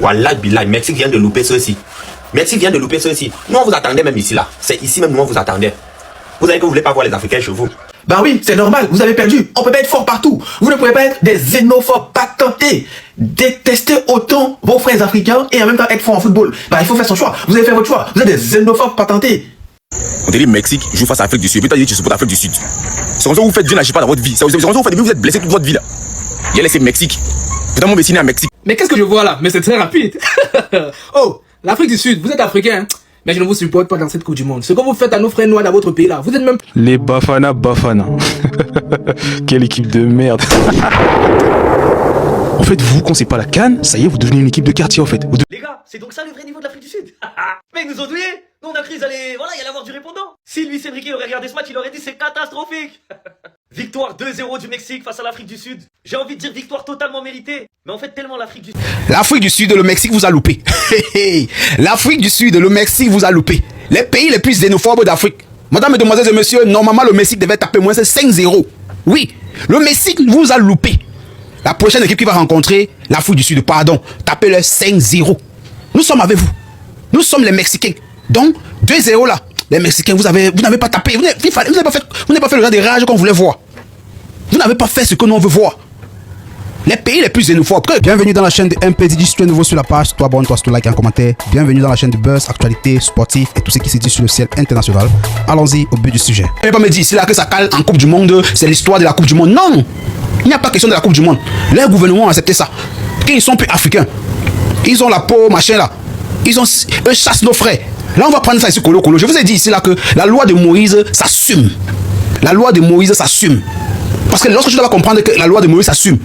Wallah billah, Mexique vient de louper ceci. Mexique vient de louper ceci. Nous, on vous attendait même ici, là. C'est ici même, nous, on vous attendait. Vous savez que vous voulez pas voir les Africains chez vous. Bah oui, c'est normal, vous avez perdu. On peut pas être fort partout. Vous ne pouvez pas être des xénophobes patentés. Détester autant vos frères africains et en même temps être fort en football. Bah il faut faire son choix. Vous avez fait votre choix. Vous êtes des xénophobes patentés. On te dit Mexique joue face à l'Afrique du Sud. Puis tu as dit tu supportes l'Afrique du Sud. C'est comme ça que vous faites Dieu n'agit pas dans votre vie. C'est comme ça que vous faites, vous êtes blessé toute votre vie là. Il a laissé Mexique. Putain, mon vecin est à Mexique. Mais qu'est-ce que je vois là? Mais c'est très rapide. Oh, l'Afrique du Sud, vous êtes africain, hein? Mais je ne vous supporte pas dans cette Coupe du Monde. Ce que vous faites à nos frères noirs dans votre pays là, vous êtes même... Les Bafana. Quelle équipe de merde. En fait, vous, quand c'est pas la CAN, ça y est, vous devenez une équipe de quartier en fait. Les gars, c'est donc ça le vrai niveau de l'Afrique du Sud. Mais ils nous ont douillés. Nous on a cru qu'ils allaient... Voilà, il allait avoir du répondant. Si Luis Enrique aurait regardé ce match, il aurait dit c'est catastrophique. Victoire 2-0 du Mexique face à l'Afrique du Sud. J'ai envie de dire victoire totalement méritée. Mais en fait, tellement l'Afrique du Sud... L'Afrique du Sud et le Mexique vous a loupé. L'Afrique du Sud et le Mexique vous a loupé. Les pays les plus xénophobes d'Afrique. Madame, mesdemoiselles et messieurs, normalement le Mexique devait taper moins 5-0. Oui, le Mexique vous a loupé. La prochaine équipe qui va rencontrer l'Afrique du Sud, pardon, tapez-le 5-0. Nous sommes avec vous. Nous sommes les Mexicains. Donc, 2-0 là. Les Mexicains, vous n'avez pas tapé. Vous n'avez pas fait le genre de rage qu'on voulait voir. Vous n'avez pas fait ce que nous on veut voir. Les pays les plus xénophobes. Bienvenue dans la chaîne de MPDJ. Si tu es nouveau sur la page, toi abonne-toi, toi like et un commentaire. Bienvenue dans la chaîne de Buzz, actualité, sportif et tout ce qui se dit sur le ciel international. Allons-y au but du sujet. Et pas me dire, c'est là que ça cale en Coupe du Monde, c'est l'histoire de la Coupe du Monde. Non, il n'y a pas question de la Coupe du Monde. Les gouvernements ont accepté ça. Quand ils sont plus africains, ils ont la peau, machin là. Eux chassent nos frères. Là, on va prendre ça ici, colo. Je vous ai dit ici là que la loi de Moïse s'assume. La loi de Moïse s'assume. Parce que lorsque je dois comprendre que la loi de Moïse s'assume,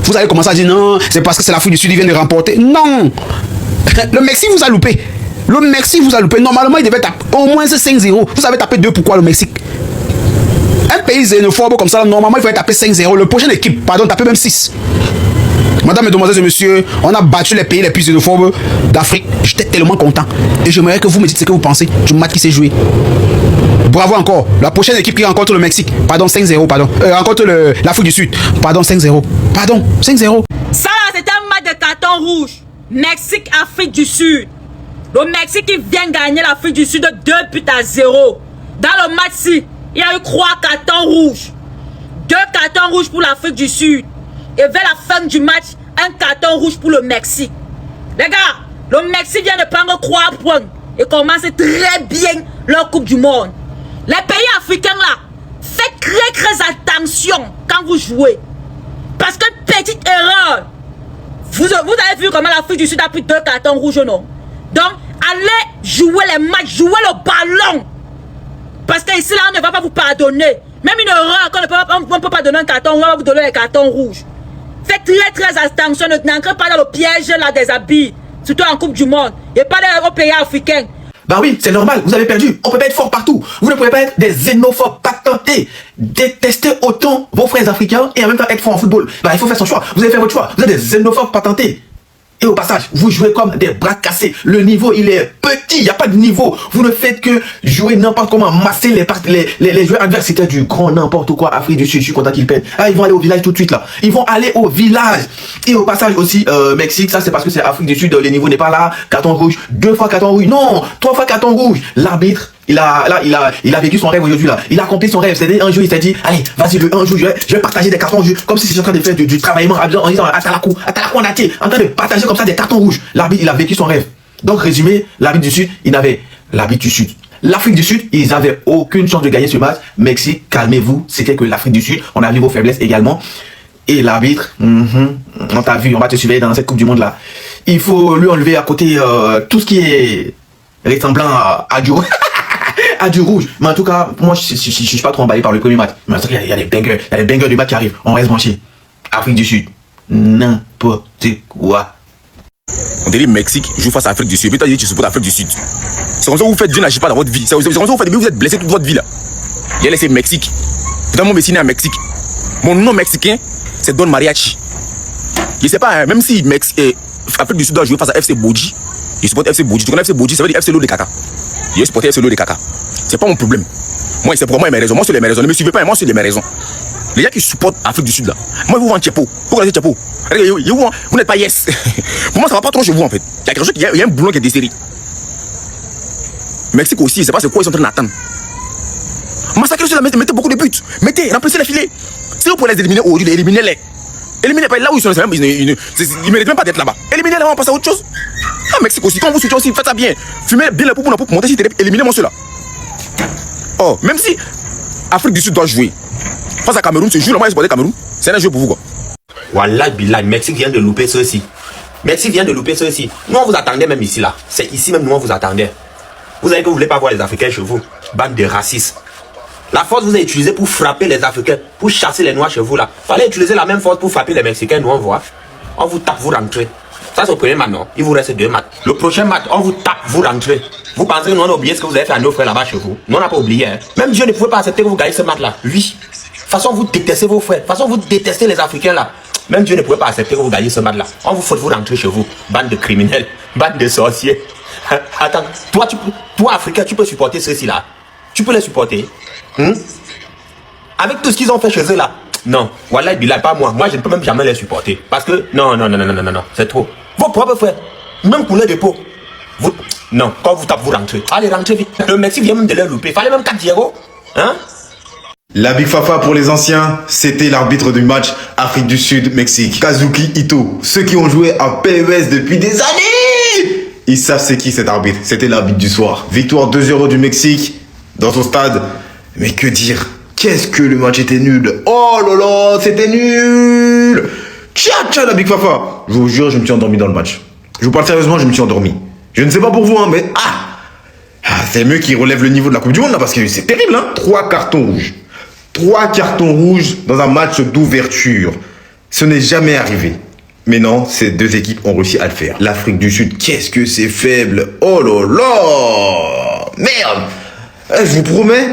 vous allez commencer à dire non, c'est parce que c'est l'Afrique du Sud qui vient de remporter. Non. Le Mexique vous a loupé. Le Mexique vous a loupé. Normalement, il devait taper au moins 5-0. Vous avez tapé 2, pourquoi le Mexique? Un pays xénophobe comme ça, normalement, il fallait taper 5-0. Le prochaine équipe, pardon, taper même 6. Madame, mesdemoiselles et messieurs, on a battu les pays les plus xénophobes d'Afrique. J'étais tellement content. Et j'aimerais que vous me dites ce que vous pensez du match qui s'est joué. Bravo encore. La prochaine équipe qui rencontre le Mexique, pardon, 5-0, pardon. Rencontre l'Afrique du Sud, pardon, 5-0. Pardon, 5-0. Ça là, c'était un match de carton rouge. Mexique, Afrique du Sud. Le Mexique qui vient gagner l'Afrique du Sud 2-0. Dans le match-ci, il y a eu 3 cartons rouges. 2 cartons rouges pour l'Afrique du Sud. Et vers la fin du match, un carton rouge pour le Mexique. Les gars, le Mexique vient de prendre 3 points et commence très bien leur Coupe du Monde. Les pays africains là, faites très attention quand vous jouez. Parce que petite erreur, vous avez vu comment l'Afrique du Sud a pris 2 cartons rouges, non? Donc, allez jouer les matchs, jouer le ballon. Parce qu'ici là, on ne va pas vous pardonner. Même une erreur, on ne peut pas donner un carton, on va vous donner les cartons rouges. Faites très attention, n'entrez pas dans le piège là des habits, surtout en Coupe du Monde, et pas dans les pays africains. Bah oui, c'est normal, vous avez perdu. On peut pas être fort partout. Vous ne pouvez pas être des xénophobes patentés. Détester autant vos frères africains et en même temps être fort en football. Bah il faut faire son choix. Vous avez fait votre choix. Vous êtes des xénophobes patentés. Et au passage, vous jouez comme des bras cassés. Le niveau, il est petit. Il n'y a pas de niveau. Vous ne faites que jouer n'importe comment, masser les joueurs adverses. C'était du grand n'importe quoi. Afrique du Sud, je suis content qu'ils perdent. Ah, ils vont aller au village tout de suite là. Ils vont aller au village. Et au passage aussi, Mexique, ça c'est parce que c'est Afrique du Sud. Le niveau n'est pas là. Carton rouge. 2 fois carton rouge. Non, 3 fois carton rouge. L'arbitre, il a vécu son rêve aujourd'hui là. Il a accompli son rêve. C'est-à-dire un jour il s'est dit, allez, vas-y, un jour je vais partager des cartons rouges. Comme si j'étais en train de faire du travaillement en disant Atalakou on a été en train de partager comme ça des cartons rouges. L'arbitre, il a vécu son rêve. Donc résumé, l'arbitre du Sud, l'Afrique du Sud, ils n'avaient aucune chance de gagner ce match. Mexique, calmez-vous. C'était que l'Afrique du Sud, on a vu vos faiblesses également. Et l'arbitre, on t'a vu, on va te surveiller dans cette Coupe du Monde là. Il faut lui enlever à côté tout ce qui est ressemblant à du à du rouge. Mais en tout cas, moi je suis pas trop emballé par le premier match. Mais en tout cas, il y a des bangers du match qui arrivent. On reste branché. Afrique du Sud, n'importe quoi. On te dit Mexique joue face à l'Afrique du Sud. Puis tu as dit tu supportes l'Afrique du Sud. C'est comme ça que vous faites Dieu n'agit pas dans votre vie. C'est comme ça que vous faites, vous êtes blessé toute votre vie là. Il a laissé Mexique. Putain, mon vecin est à Mexique. Mon nom mexicain, c'est Don Mariachi. Je sais pas, même si Afrique du Sud doit jouer face à FC Bodji, je supporte FC Bodji. Tu connais FC Bodji, ça veut dire FC Lo de Caca. Je supporte FC Lo de Caca. C'est pas mon problème. Moi, c'est pour moi mes raisons. Moi, c'est les mes raisons. Ne me suivez pas, moi, c'est les mes raisons. Les gens qui supportent l'Afrique du Sud là. Moi, vous voyez Tchepo. Vous connaissez Tchepo. Vous n'êtes pas yes. Pour moi, ça va pas trop chez vous en fait. Il y a quelque chose, il y a un boulon qui est desserré. Mexique aussi, c'est pas ce quoi ils sont en train d'attendre. Massacrez ceux-là, mettez beaucoup de buts. Mettez, remplissez les filets. Si vous pouvez les éliminer aujourd'hui, éliminez-les. Éliminez-pas là où ils sont, ils méritent même pas d'être là-bas. Éliminez-les, on passe à autre chose. Ah, Mexique aussi, quand vous switchez aussi, faites ça bien. Fumez bien la poupe pour monter sur télé, éliminez-moi ceux-là. Oh, même si Afrique du Sud doit jouer face à Cameroun, ce jour-là, moi, je Cameroun, c'est un jeu pour vous quoi. Wallah billah, Mexique vient de louper ceux-ci. Mexique vient de louper ceux-ci. Nous, on vous attendait même ici là. C'est ici même, nous, on vous attendait. Vous savez que vous voulez pas voir les Africains chez vous. Bande de racistes. La force vous a utilisée pour frapper les Africains, pour chasser les Noirs chez vous là. Fallait utiliser la même force pour frapper les Mexicains, nous on voit. On vous tape, vous rentrez. Ça c'est le premier match, non? Il vous reste 2 matchs. Le prochain match, on vous tape, vous rentrez. Vous pensez que nous on a oublié ce que vous avez fait à nos frères là-bas chez vous? Nous on n'a pas oublié. Hein? Même Dieu ne pouvait pas accepter que vous gagnez ce match là. Oui. De toute façon, vous détestez vos frères. De toute façon, vous détestez les Africains là. Même Dieu ne pouvait pas accepter que vous gagnez ce match là. On vous faut vous rentrer chez vous. Bande de criminels, bande de sorciers. Attends, toi Africain, tu peux supporter ceux-ci là. Tu peux les supporter. Avec tout ce qu'ils ont fait chez eux là. Non, wallah billah, pas moi. Moi je ne peux même jamais les supporter. Parce que non, c'est trop. Vos propres frères, même couleur de peau. Vous, non, quand vous tapez, vous rentrez. Allez, rentrez vite. Le Mexique vient même de les louper. Fallait même 4-0. Hein? La Big Fafa pour les anciens, c'était l'arbitre du match Afrique du Sud-Mexique. Kazuki Ito. Ceux qui ont joué à PES depuis des années, ils savent c'est qui cet arbitre. C'était l'arbitre du soir. Victoire 2-0 du Mexique dans son stade. Mais que dire? Qu'est-ce que le match était nul. Oh là là, c'était nul. Tcha la Big Fafa. Je vous jure, je me suis endormi dans le match. Je vous parle sérieusement, je me suis endormi. Je ne sais pas pour vous, hein, mais c'est mieux qu'ils relèvent le niveau de la Coupe du Monde là, parce que c'est terrible, hein. 3 cartons rouges. 3 cartons rouges dans un match d'ouverture. Ce n'est jamais arrivé. Mais non, ces 2 équipes ont réussi à le faire. L'Afrique du Sud, qu'est-ce que c'est faible. Oh là là. Merde. Je vous promets,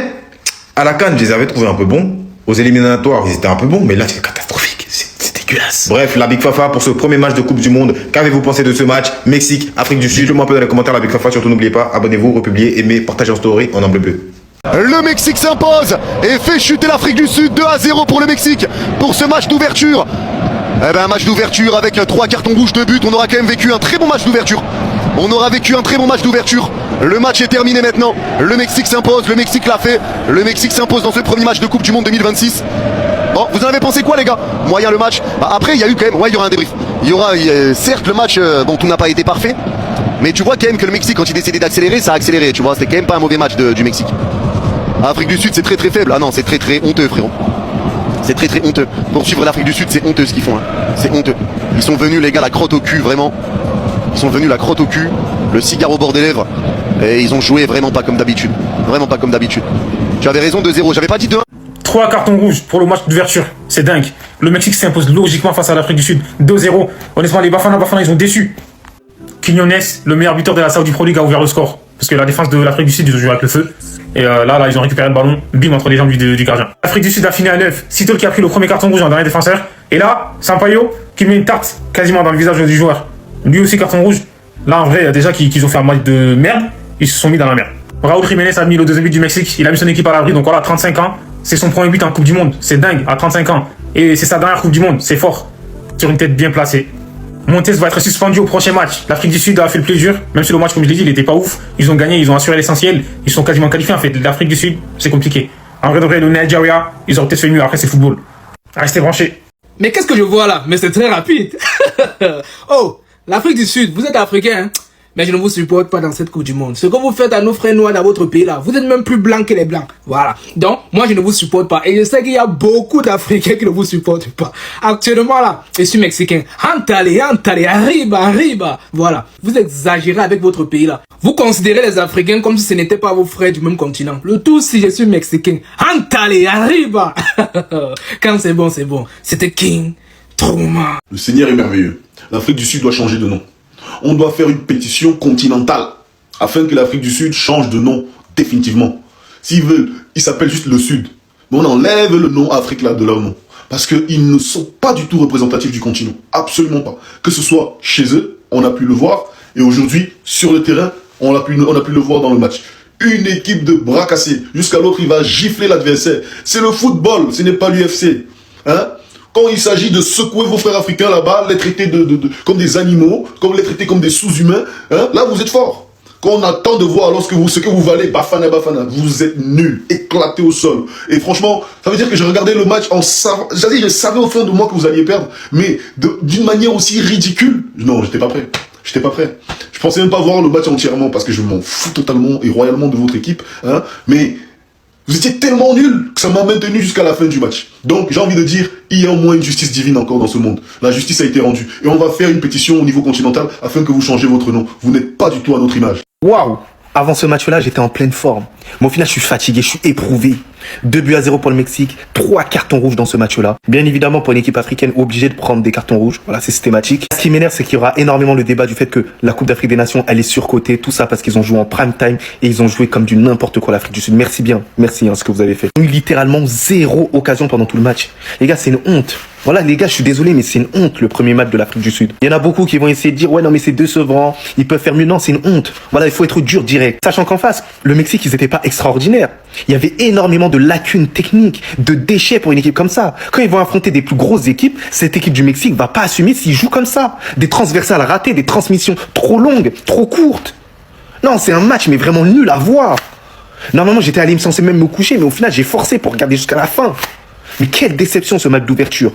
à la CAN, je les avais trouvés un peu bons. Aux éliminatoires, ils étaient un peu bons. Mais là, c'est catastrophique. C'est dégueulasse. Bref, la Big Fafa pour ce premier match de Coupe du Monde. Qu'avez-vous pensé de ce match? Mexique, Afrique du Sud. Dites-le-moi un peu dans les commentaires, la Big Fafa. Surtout, n'oubliez pas, abonnez-vous, republiez, aimez, partagez en story en angle bleu. Le Mexique s'impose et fait chuter l'Afrique du Sud 2-0 pour le Mexique pour ce match d'ouverture. Eh ben, un match d'ouverture avec 3 cartons rouges de but. On aura quand même vécu un très bon match d'ouverture. Le match est terminé maintenant. Le Mexique s'impose, le Mexique l'a fait. Le Mexique s'impose dans ce premier match de Coupe du Monde 2026. Bon, vous en avez pensé quoi les gars? Moyen le match. Après il y a eu quand même, il y aura un débrief. Il y aura, certes le match, bon tout n'a pas été parfait. Mais tu vois quand même que le Mexique quand il décidait d'accélérer, ça a accéléré. Tu vois, c'était quand même pas un mauvais match du Mexique. L'Afrique du Sud c'est très faible. Ah non, c'est très honteux frérot. C'est très honteux. Pour suivre l'Afrique du Sud, c'est honteux ce qu'ils font. Hein. C'est honteux. Ils sont venus les gars la crotte au cul vraiment. Ils sont venus la crotte au cul, le cigare au bord des lèvres. Et ils ont joué vraiment pas comme d'habitude. Vraiment pas comme d'habitude. Tu avais raison, 2-0. J'avais pas dit 2-1. 3 cartons rouges pour le match d'ouverture. C'est dingue. Le Mexique s'impose logiquement face à l'Afrique du Sud. 2-0. Honnêtement, les Bafana, ils ont déçu. Quinones, le meilleur buteur de la Saudi Pro League, a ouvert le score. Parce que la défense de l'Afrique du Sud, ils ont joué avec le feu. Et là, ils ont récupéré le ballon. Bim, entre les jambes du gardien. L'Afrique du Sud a fini à 9. Sitol qui a pris le premier carton rouge en dernier défenseur. Et là, Sampaio qui met une tarte quasiment dans le visage du joueur. Lui aussi, carton rouge. Là, en vrai, déjà qu'ils ont fait un match de merde, ils se sont mis dans la merde. Raúl Jiménez a mis le 2e but du Mexique. Il a mis son équipe à l'abri. Donc voilà, 35 ans. C'est son premier but en Coupe du Monde. C'est dingue, à 35 ans. Et c'est sa dernière Coupe du Monde. C'est fort. Sur une tête bien placée. Montes va être suspendu au prochain match. L'Afrique du Sud a fait le plaisir. Même si le match, comme je l'ai dit, il était pas ouf. Ils ont gagné, ils ont assuré l'essentiel. Ils sont quasiment qualifiés en fait. L'Afrique du Sud, c'est compliqué. En vrai de vrai, le Nigeria, ils auraient peut-être fait mieux. Après, c'est football. Restez branchés. Mais qu'est-ce que je vois là? Mais c'est très rapide. Oh, l'Afrique du Sud, vous êtes africain, hein? Mais je ne vous supporte pas dans cette Coupe du Monde. Ce que vous faites à nos frères noirs dans votre pays là, vous êtes même plus blancs que les blancs. Voilà. Donc, moi je ne vous supporte pas. Et je sais qu'il y a beaucoup d'Africains qui ne vous supportent pas. Actuellement là, je suis mexicain. Antale, arriba. Voilà. Vous exagérez avec votre pays là. Vous considérez les Africains comme si ce n'étaient pas vos frères du même continent. Le tout si je suis mexicain. Antale, arriba. Quand c'est bon, c'est bon. C'était King Trauma. Le Seigneur est merveilleux. L'Afrique du Sud doit changer de nom. On doit faire une pétition continentale afin que l'Afrique du Sud change de nom définitivement. S'ils veulent, ils s'appellent juste le Sud. Mais on enlève le nom Afrique là de leur nom. Parce qu'ils ne sont pas du tout représentatifs du continent. Absolument pas. Que ce soit chez eux, on a pu le voir. Et aujourd'hui, sur le terrain, on a pu le voir dans le match. Une équipe de bras cassés. Jusqu'à l'autre, il va gifler l'adversaire. C'est le football, ce n'est pas l'UFC. hein, quand il s'agit de secouer vos frères africains là-bas, les traiter comme des animaux, comme les traiter comme des sous-humains, hein, là vous êtes forts. Quand on attend de voir alors ce que vous valez, Bafana, vous êtes nuls, éclatés au sol. Et franchement, ça veut dire que j'ai regardé le match en savant, je savais au fond de moi que vous alliez perdre, mais d'une manière aussi ridicule. Non, j'étais pas prêt. J'étais pas prêt. Je pensais même pas voir le match entièrement parce que je m'en fous totalement et royalement de votre équipe, hein, mais vous étiez tellement nuls que ça m'a maintenu jusqu'à la fin du match. Donc, j'ai envie de dire, il y a au moins une justice divine encore dans ce monde. La justice a été rendue. Et on va faire une pétition au niveau continental afin que vous changez votre nom. Vous n'êtes pas du tout à notre image. Waouh! Avant ce match-là, j'étais en pleine forme. Mais au final, je suis fatigué, je suis éprouvé. 2-0 pour le Mexique, 3 cartons rouges dans ce match-là. Bien évidemment, pour une équipe africaine, obligée de prendre des cartons rouges. Voilà, c'est systématique. Ce qui m'énerve, c'est qu'il y aura énormément le débat du fait que la Coupe d'Afrique des Nations, elle est surcotée. Tout ça parce qu'ils ont joué en prime time et ils ont joué comme du n'importe quoi l'Afrique du Sud. Merci bien. Merci, ce que vous avez fait. Ils ont eu littéralement 0 occasion pendant tout le match. Les gars, c'est une honte. Voilà, les gars, je suis désolé, mais c'est une honte, le premier match de l'Afrique du Sud. Il y en a beaucoup qui vont essayer de dire, ouais, non, mais c'est décevant, ils peuvent faire mieux. Non, c'est une honte. Voilà, il faut être dur, direct. Sachant qu'en face, le Mexique, ils n'étaient pas extraordinaires. Il y avait énormément de lacunes techniques, de déchets pour une équipe comme ça. Quand ils vont affronter des plus grosses équipes, cette équipe du Mexique va pas assumer s'ils jouent comme ça. Des transversales ratées, des transmissions trop longues, trop courtes. Non, c'est un match, mais vraiment nul à voir. Normalement, j'étais allé censé même me coucher, mais au final, j'ai forcé pour regarder jusqu'à la fin. Mais quelle déception, ce match d'ouverture.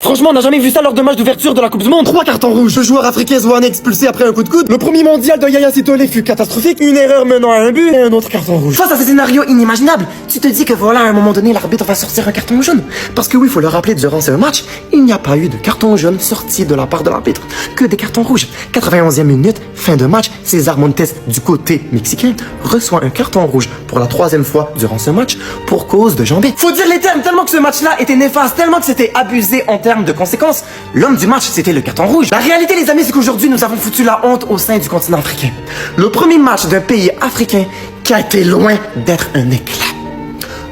Franchement, on n'a jamais vu ça lors de match d'ouverture de la Coupe du Monde. 3 cartons rouges, 2 joueurs africains se voient expulsés après un coup de coude. Le premier mondial de Yaya Sitole fut catastrophique. Une erreur menant à un but et un autre carton rouge. Face à ces scénarios inimaginables, tu te dis que voilà, à un moment donné, l'arbitre va sortir un carton jaune. Parce que oui, il faut le rappeler, durant ce match, il n'y a pas eu de carton jaune sorti de la part de l'arbitre. Que des cartons rouges. 91e minute, fin de match, César Montes, du côté mexicain, reçoit un carton rouge pour la 3e fois durant ce match pour cause de jambée. Faut dire les termes, tellement que ce match-là était néfaste, tellement que c'était abusé en termes de conséquences. L'homme du match, c'était le carton rouge. La réalité, les amis, c'est qu'aujourd'hui, nous avons foutu la honte au sein du continent africain. Le premier match d'un pays africain qui a été loin d'être un éclat.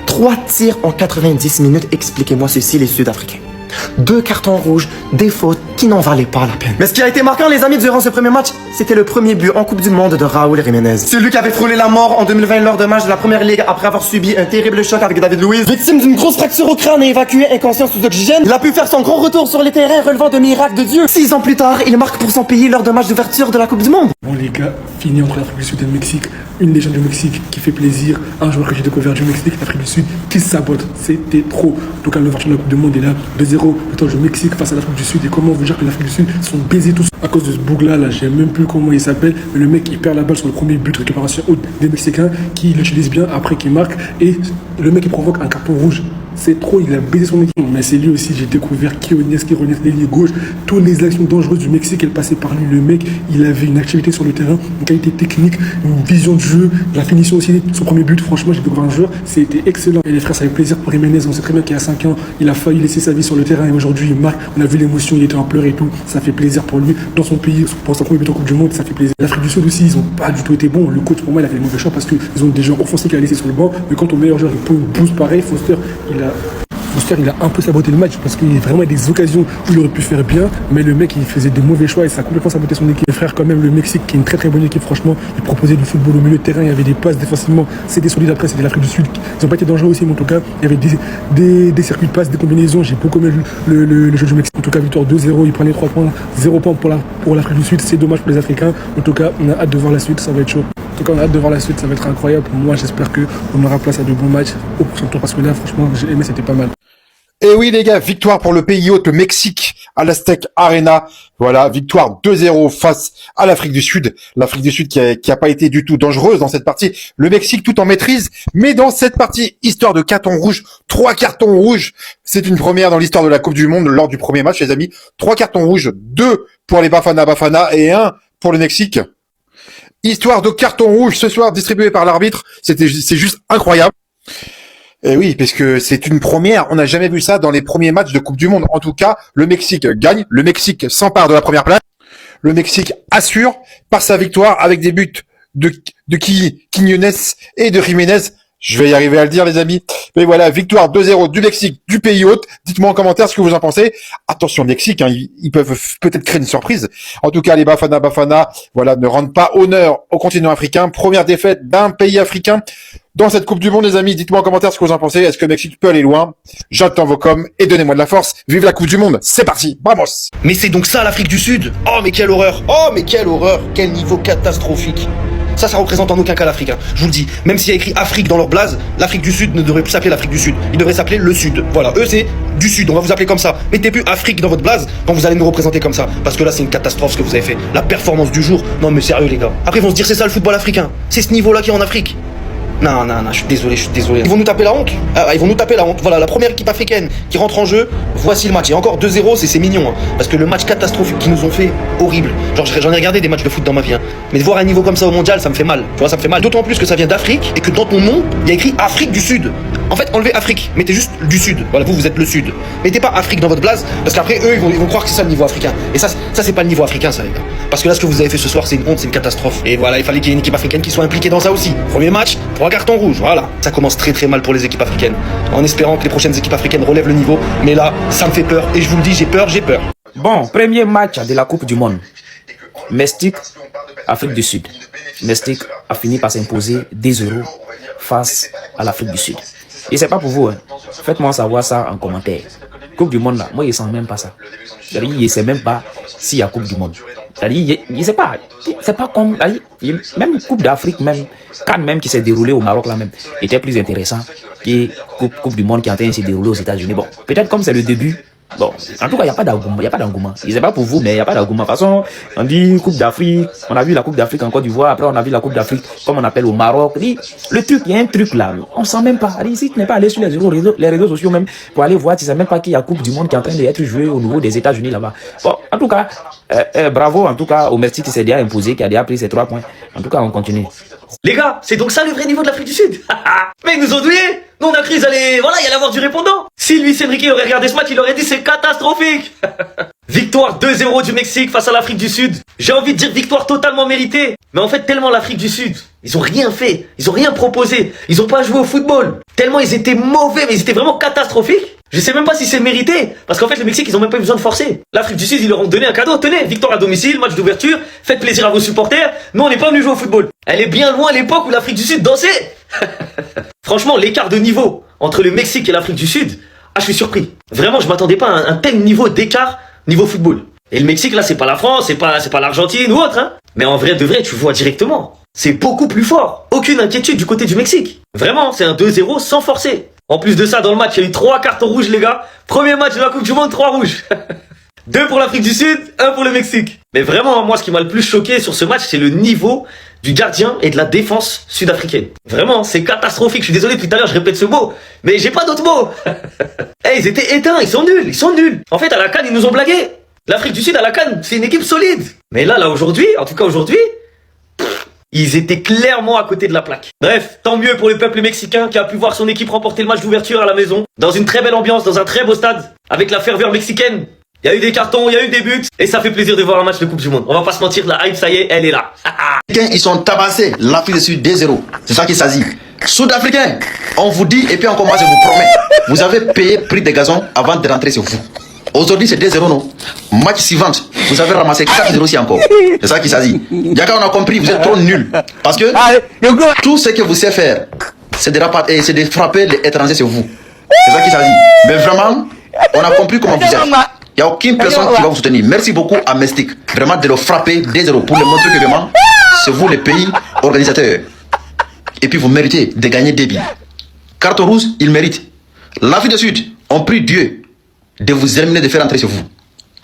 3 tirs en 90 minutes, expliquez-moi ceci, les Sud-Africains. 2 cartons rouges, des fautes qui n'en valaient pas la peine. Mais ce qui a été marquant, les amis, durant ce premier match, c'était le premier but en Coupe du Monde de Raúl Jiménez. Celui qui avait frôlé la mort en 2020 lors d'un match de la Première Ligue après avoir subi un terrible choc avec David Luiz. Victime d'une grosse fracture au crâne et évacué inconscient sous oxygène, il a pu faire son grand retour sur les terrains relevant de miracles de Dieu. 6 ans plus tard, il marque pour son pays lors d'un match d'ouverture de la Coupe du Monde. Bon les gars, fini entre l'Afrique du Sud et le Mexique. Une légende du Mexique qui fait plaisir. Un joueur que j'ai découvert du Mexique, l'Afrique du Sud, qui se sabote. C'était trop. En tout cas, l'ouverture de la Coupe du Monde est là. 2-0, le du Mexique face à l'Afrique du Sud. Et comment vous dire que l'Afrique du Sud sont baisés tous à cause de ce bougla là, je sais même plus comment il s'appelle. Mais le mec, il perd la balle sur le premier but de récupération haute des Mexicains qui l'utilisent bien après qu'il marque. Et le mec, il provoque un carton rouge. C'est trop, il a baisé son équipe. Mais c'est lui aussi, j'ai découvert Quiñones, l'ailier gauche. Toutes les actions dangereuses du Mexique, elles passaient par lui. Le mec, il avait une activité sur le terrain, une qualité technique, une vision de jeu, la finition aussi. Son premier but, franchement, j'ai découvert un joueur, c'était excellent. Et les frères, ça fait plaisir pour Jiménez. On sait très bien qu'il y a 5 ans, il a failli laisser sa vie sur le terrain. Et aujourd'hui, il marque. On a vu l'émotion, il était en pleurs et tout. Ça fait plaisir pour lui. Dans son pays, pour son premier but en Coupe du Monde, ça fait plaisir. L'Afrique du Sud aussi, ils ont pas du tout été bons. Le coach, pour moi, il a fait des mauvais choix parce qu'ils ont des joueurs offensifs qu'il a laissé sur le banc. Mais quand au meilleur joueur, il peut une boost pareil, Foster, il a un peu saboté le match parce qu'il y a vraiment des occasions où il aurait pu faire bien, mais le mec il faisait des mauvais choix et ça a complètement saboté son équipe. Les frères, quand même, le Mexique qui est une très très bonne équipe, franchement, ils proposaient du football au milieu de terrain, il y avait des passes défensivement, c'était solide. Après, c'était l'Afrique du Sud, ils n'ont pas été dangereux aussi, mais en tout cas, il y avait des circuits de passes, des combinaisons. J'ai beaucoup aimé le jeu du Mexique. En tout cas, victoire 2-0, ils prennent les 3 points, 0 points pour l'Afrique du Sud, c'est dommage pour les Africains. En tout cas, on a hâte de voir la suite, ça va être chaud. En tout cas, on a hâte de voir la suite, ça va être incroyable. Moi, j'espère qu'on aura place à de bons matchs au prochain tour parce que là, franchement, j'ai aimé, c'était pas mal. Et oui les gars, victoire pour le pays hôte, le Mexique, à l'Aztec Arena. Voilà, victoire 2-0 face à l'Afrique du Sud. L'Afrique du Sud qui a pas été du tout dangereuse dans cette partie. Le Mexique tout en maîtrise, mais dans cette partie, histoire de carton rouge, 3 cartons rouges. C'est une première dans l'histoire de la Coupe du Monde lors du premier match, les amis. 3 cartons rouges, 2 pour les Bafana et 1 pour le Mexique. Histoire de carton rouge ce soir distribué par l'arbitre. C'est juste incroyable. Et oui, parce que c'est une première. On n'a jamais vu ça dans les premiers matchs de Coupe du Monde. En tout cas, le Mexique gagne. Le Mexique s'empare de la première place. Le Mexique assure par sa victoire avec des buts de Quiñones et de Jiménez. Je vais y arriver à le dire, les amis. Mais voilà, victoire 2-0 du Mexique, du pays hôte. Dites-moi en commentaire ce que vous en pensez. Attention, Mexique, hein, ils peuvent peut-être créer une surprise. En tout cas, les Bafana, voilà, ne rendent pas honneur au continent africain. Première défaite d'un pays africain. dans cette Coupe du Monde, les amis. Dites-moi en commentaire ce que vous en pensez. Est-ce que le Mexique peut aller loin? J'attends vos coms et donnez-moi de la force. Vive la Coupe du Monde. C'est parti. Vamos. Mais c'est donc ça l'Afrique du Sud? Oh mais quelle horreur! Oh mais quelle horreur! Quel niveau catastrophique! Ça représente en aucun cas l'Afrique, hein. Je vous le dis. Même s'il y a écrit Afrique dans leur blaze, l'Afrique du Sud ne devrait plus s'appeler l'Afrique du Sud. Il devrait s'appeler le Sud. Voilà, eux c'est du Sud, on va vous appeler comme ça. Mettez plus Afrique dans votre blaze quand vous allez nous représenter comme ça. Parce que là c'est une catastrophe ce que vous avez fait. La performance du jour, non mais sérieux les gars. Après ils vont se dire c'est ça le football africain. C'est ce niveau là qui est en Afrique. Non, je suis désolé. Ils vont nous taper la honte. Ils vont nous taper la honte. Voilà, la première équipe africaine qui rentre en jeu, voici le match. Et encore 2-0, c'est mignon. Hein, parce que le match catastrophique qu'ils nous ont fait, horrible. Genre, j'en ai regardé des matchs de foot dans ma vie. Hein, mais de voir un niveau comme ça au mondial, ça me fait mal. Tu vois, ça me fait mal. D'autant plus que ça vient d'Afrique et que dans ton nom, il y a écrit Afrique du Sud. En fait, enlevez Afrique, mettez juste du Sud. Voilà, vous êtes le Sud. Mettez pas Afrique dans votre blaze, parce qu'après, eux, ils vont croire que c'est ça le niveau africain. Et ça c'est pas le niveau africain, ça, les gars. Parce que là, ce que vous avez fait ce soir, c'est une honte, c'est une catastrophe. Et voilà, il fallait qu'il y ait une équipe africaine qui soit impliquée dans ça aussi. Premier match, 3 cartons rouges, voilà. Ça commence très mal pour les équipes africaines. En espérant que les prochaines équipes africaines relèvent le niveau. Mais là, ça me fait peur. Et je vous le dis, j'ai peur. Bon, premier match de la Coupe du Monde. Mexique, Afrique du Sud. Mexique a fini par s'imposer 2-0 face à l'Afrique du Sud. Et c'est pas pour vous, hein. Faites-moi savoir ça en commentaire. Coupe du Monde là, moi je sens même pas ça. C'est-à-dire, il sait même pas s'il y a Coupe du Monde. C'est-à-dire, il sait pas. C'est pas comme. Même Coupe d'Afrique, même Cannes même qui s'est déroulé au Maroc là même, était plus intéressant que Coupe du Monde qui est en train de se dérouler aux États-Unis. Bon, peut-être comme c'est le début. Bon, en tout cas, il n'y a pas d'engouement. Je sais pas pour vous, mais il n'y a pas d'engouement. De toute façon, on dit Coupe d'Afrique, on a vu la Coupe d'Afrique en Côte d'Ivoire, après on a vu la Coupe d'Afrique, comme on appelle au Maroc. Le truc, il y a un truc là, on sent même pas. Ici, tu n'es pas allé sur les réseaux sociaux même pour aller voir, tu sais même pas qu'il y a Coupe du Monde qui est en train d'être jouée au niveau des États-Unis là-bas. Bon, en tout cas, bravo en tout cas au Mexique qui s'est déjà imposé, qui a déjà pris ses 3 points. En tout cas, on continue. Les gars, c'est donc ça le vrai niveau de l'Afrique du Sud. Mais ils nous ont douillés. Nous on a cru qu'ils allaient avoir du répondant. Si Luis Enrique aurait regardé ce match, il aurait dit c'est catastrophique. Victoire 2-0 du Mexique face à l'Afrique du Sud. J'ai envie de dire victoire totalement méritée. Mais en fait tellement l'Afrique du Sud, ils ont rien fait, ils ont rien proposé, ils ont pas joué au football. Tellement ils étaient mauvais, mais ils étaient vraiment catastrophiques. Je sais même pas si c'est mérité, parce qu'en fait le Mexique ils ont même pas eu besoin de forcer. L'Afrique du Sud ils leur ont donné un cadeau, tenez, victoire à domicile, match d'ouverture, faites plaisir à vos supporters, nous on n'est pas venus jouer au football. Elle est bien loin l'époque où l'Afrique du Sud dansait. Franchement l'écart de niveau entre le Mexique et l'Afrique du Sud, je suis surpris. Vraiment je m'attendais pas à un tel niveau d'écart niveau football. Et le Mexique là c'est pas la France, c'est pas l'Argentine ou autre hein. Mais en vrai de vrai tu vois directement, c'est beaucoup plus fort. Aucune inquiétude du côté du Mexique. Vraiment c'est un 2-0 sans forcer. En plus de ça, dans le match, il y a eu 3 cartons rouges, les gars. Premier match de la Coupe du Monde, 3 rouges. 2 pour l'Afrique du Sud, 1 pour le Mexique. Mais vraiment, moi, ce qui m'a le plus choqué sur ce match, c'est le niveau du gardien et de la défense sud-africaine. Vraiment, c'est catastrophique. Je suis désolé, depuis tout à l'heure, je répète ce mot. Mais j'ai pas d'autres mots. Ils étaient éteints, ils sont nuls. En fait, à la CAN, ils nous ont blagué. L'Afrique du Sud, à la CAN, c'est une équipe solide. Mais là, aujourd'hui, en tout cas aujourd'hui, ils étaient clairement à côté de la plaque. Bref, tant mieux pour le peuple mexicain qui a pu voir son équipe remporter le match d'ouverture à la maison, dans une très belle ambiance, dans un très beau stade, avec la ferveur mexicaine. Il y a eu des cartons, il y a eu des buts, et ça fait plaisir de voir un match de Coupe du Monde. On va pas se mentir, la hype, ça y est, elle est là. Ils sont tabassés, l'Afrique du Sud 2-0. C'est ça qui s'agit. Sud-Africains, on vous dit, et puis encore moi je vous promets, vous avez payé prix de gazon avant de rentrer sur vous. Aujourd'hui c'est 2-0 non. Match suivant, vous avez ramassé 4-0 aussi encore. C'est ça qui s'agit. Yaka on a compris, vous êtes trop nuls. Parce que tout ce que vous savez faire, c'est de frapper les étrangers sur vous. C'est ça qui s'agit. Mais vraiment, on a compris comment vous êtes. Il n'y a aucune personne qui va vous soutenir. Merci beaucoup à Mestic. Vraiment de le frapper 2-0 pour le montrer que vraiment, c'est vous les pays organisateurs. Et puis vous méritez de gagner des billes. Carte rouge, il mérite. L'Afrique du Sud ont pris Dieu de vous éliminer, de faire entrer sur vous.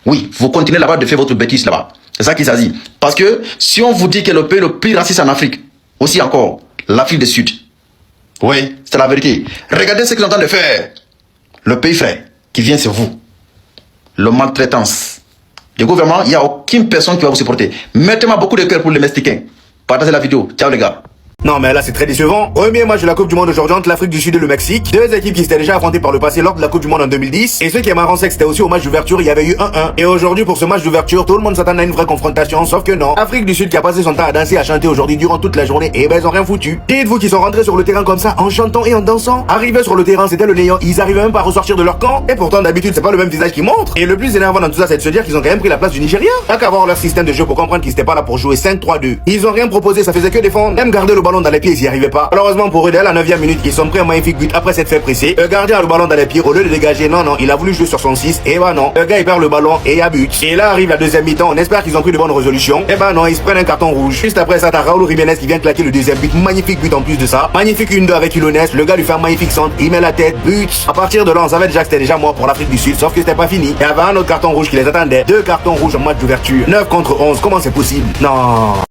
Oui, vous continuez là-bas de faire votre bêtise là-bas. C'est ça qui s'agit. Parce que si on vous dit que le pays le plus raciste en Afrique, aussi encore, l'Afrique du Sud. Oui, c'est la vérité. Regardez ce qu'ils sont en train de faire. Le pays frère qui vient sur vous. Le maltraitance. Le gouvernement, il n'y a aucune personne qui va vous supporter. Mettez-moi beaucoup de cœur pour les Mexicains. Partagez la vidéo. Ciao les gars. Non mais là c'est très décevant. Premier match de la Coupe du Monde aujourd'hui entre l'Afrique du Sud et le Mexique. 2 équipes qui s'étaient déjà affrontées par le passé lors de la Coupe du Monde en 2010. Et ce qui est marrant c'est que c'était aussi au match d'ouverture, il y avait eu 1-1. Et aujourd'hui pour ce match d'ouverture, tout le monde s'attend à une vraie confrontation, sauf que non. Afrique du Sud qui a passé son temps à danser, à chanter aujourd'hui durant toute la journée, et ben ils ont rien foutu. Dites-vous qu'ils sont rentrés sur le terrain comme ça, en chantant et en dansant. Arrivés sur le terrain, c'était le néant. Ils arrivaient même pas à ressortir de leur camp. Et pourtant d'habitude c'est pas le même visage qui montre. Et le plus énervant dans tout ça c'est de se dire qu'ils ont quand même pris la place du Nigeria. À qu'avoir leur système de jeu pour comprendre qu'ils étaient pas là pour jouer 5-3-2. Ils ont rien proposé, ça faisait que défendre. Même garder le ballon dans les pieds, ils y arrivaient pas. Malheureusement pour eux, dès la 9e minute, ils sont pris un magnifique but après s'être fait presser. Le gardien a le ballon dans les pieds, au lieu de dégager, non, il a voulu jouer sur son 6, et bah non. Le gars il perd le ballon et il y a but. Et là arrive la deuxième mi-temps, on espère qu'ils ont pris de bonnes résolutions. Et bah non, ils se prennent un carton rouge. Juste après ça, t'as Raúl Jiménez qui vient claquer le deuxième but, magnifique but en plus de ça. Magnifique 1-2 avec Quiñones, le gars lui fait un magnifique centre, il met la tête, but. À partir de là, on savait déjà que c'était déjà mort pour l'Afrique du Sud, sauf que c'était pas fini. Il y avait un autre carton rouge qui les attendait. 2 cartons rouges en match d'ouverture. 9 contre 11, comment c'est possible? Non.